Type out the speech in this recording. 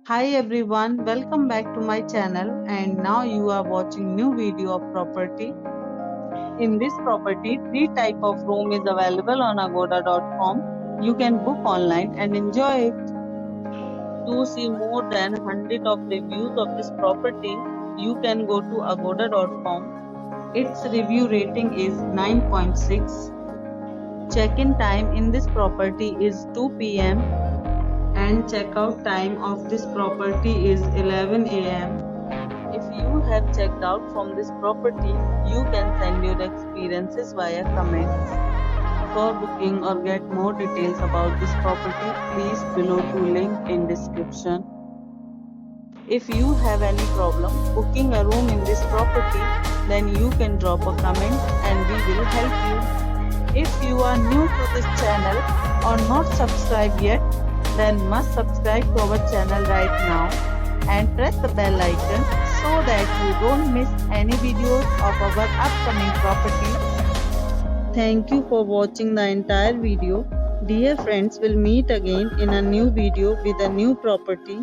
Hi everyone, welcome back to my channel and now you are watching new video of property. In this property, three type of room is available on agoda.com. You can book online and enjoy it. To see more than 100 of reviews of this property, you can go to agoda.com. Its review rating is 9.6. Check-in time in this property is 2 p.m. and checkout time of this property is 11 a.m. If you have checked out from this property, you can send your experiences via comments. For booking or get more details about this property, please below to link in description. If you have any problem booking a room in this property, then you can drop a comment and we will help you. If you are new to this channel or not subscribed yet, then must subscribe to our channel right now and press the bell icon so that you don't miss any videos of our upcoming property. Thank you for watching the entire video. Dear friends, will meet again in a new video with a new property.